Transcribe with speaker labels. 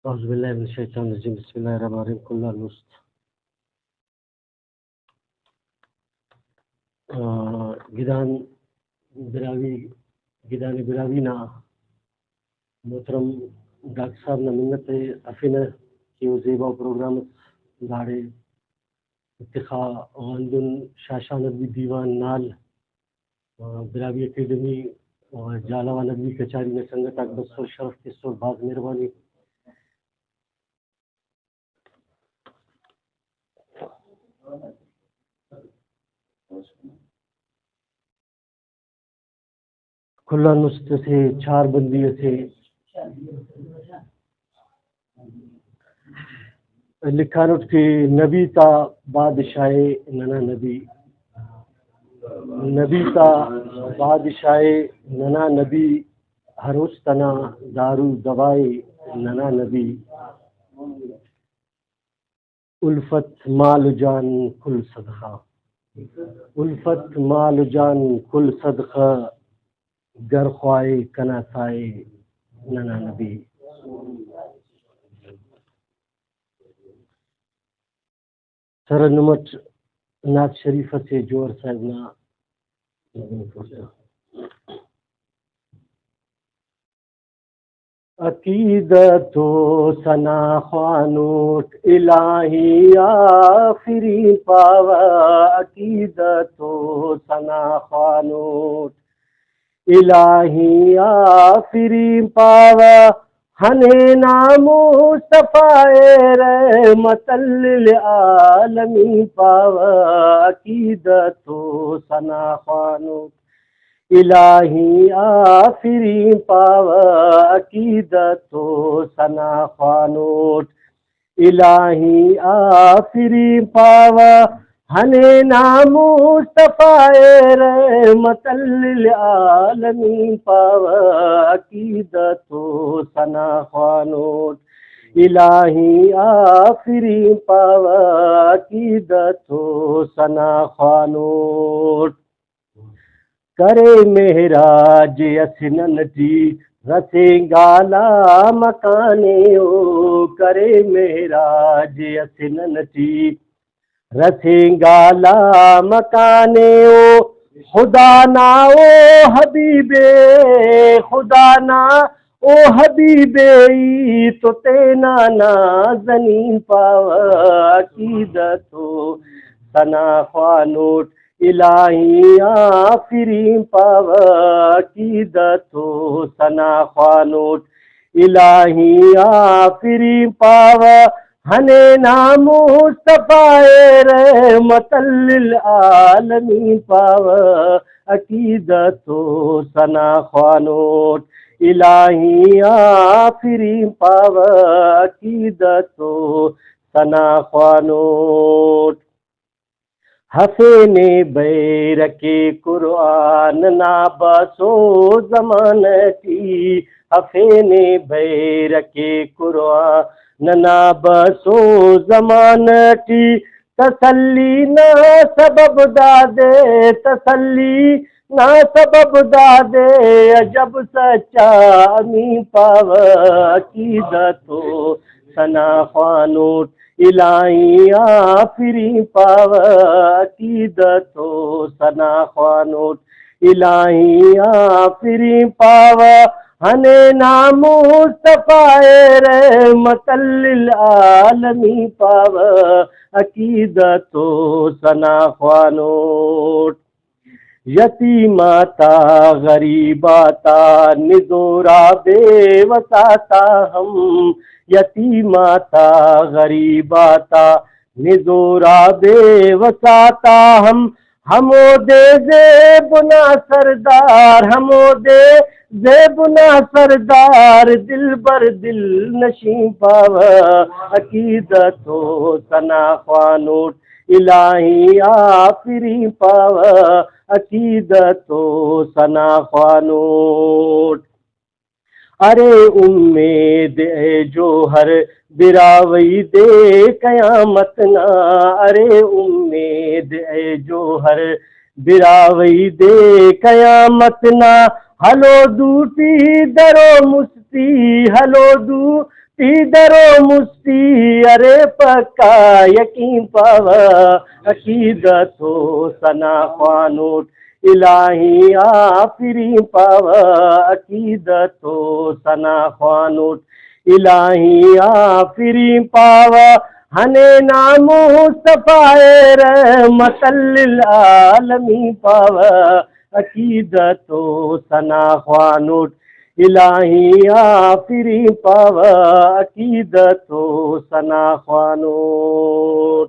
Speaker 1: औज़ुबिल्लाहि मिनश्शैतानिर्रजीम बिस्मिल्लाहिर्रहमानिर्रहीम कुल्ला नुस्त गिदान बिरावी गिदान बिरावीना मोहतरम डॉक्टर साहब ने मिन्नत अफिन की ज़ेबा प्रोग्राम दाड़े इत्तिखा वंदुन शाशा नदवी दीवान नाल बिरावी एकेडमी और जालावा नदवी कचारी में संगत अकबसो शरफ किस्सो बाग मेहरबानी खुला नुस्त थे चार बंदी थे लिखानुट की नबी ता बादशाह नना नबी ता बादशाह नना नबी हरोस तना दारू दवाए नना नबी उल्फत माल जान कुल सदका उल्फत माल जान कुल सदका गर ख्वाए कना साए नना नबी सरनुमत नाथ शरीफ से जोर साहब ना अकीदतो सना ख्वानूट इलाही आखिरी पावा अकीदतो सना ख्वानूट इलाही आखिरी पावा हने नामो सफाए रहमतल लिल आलमी पावा अकीदतो सना ख्वानूट इलाही आखिरी पावा अकीदतो सना ख्वानूट इलाही आखिरी पावा हने नामो सफाए रहमतल लिल आलमी पावा अकीदतो सना ख्वानूट इलाही आखिरी पावा अकीदतो सना ख्वानूट करे मेहराज असिनन जी रसेंगाला मकाने ओ करे मेहराज असिनन जी रसेंगाला मकाने ओ खुदा ना ओ हबीबे खुदा ना ओ हबीबे तो तेना ना जनीन पावा अकीदतो सना ख्वानूट इलाही आखिरी पावा अकीदतो सना ख्वानूट इलाही आखिरी पावा हने नामो सफाए रहमतल लिल आलमी पावा अकीदतो सना ख्वानूट इलाही आखिरी पावा अकीदतो सना ख्वानूट हफेने बैर के कुरान ना बसो जमान की हफेने बैर के कुरान ना बसो जमान की तसल्ली ना सबब दादे तसल्ली ना सबब दादे अजब सच्चा अमी पावा अकीदतो सना ख्वानूट इलाही आखिरी पावा अकीदतो सना ख्वानूट इलाही आखिरी पावा हने नामो सफाए रहमतल लिल आलमी पावा अकीदतो सना ख्वानूट यतीमाता गरीबाता निजोरा बेवसाता हम यतीमाता गरीबाता निजोरा बेवसाता हमो दे जेबुना सरदार हमो दे जेबुना सरदार दिल बर दिल नशी पावा अकीदतो सना ख्वानूट इलाही आखिरी पावा अकीदतो सना ख्वानूट अरे उम्मीद जो हर बिरावई दे कयामत ना अरे उम्मीद जो हर बिरावई दे कयामत ना हलो दूटी दरो मुस्ती हलो दू दरो मुस्ती अरे पक्का यकीन पाव अकीदतो सना ख्वानोट इलाही आफरी पाव अकीदतो सना ख्वानोट इलाही आफरी पाव हने नामो सफाए रहमतल आलमी पाव अकीदतो सना ख्वानोट इलाही आफरी पाव अकीदतो सना ख्वानोट।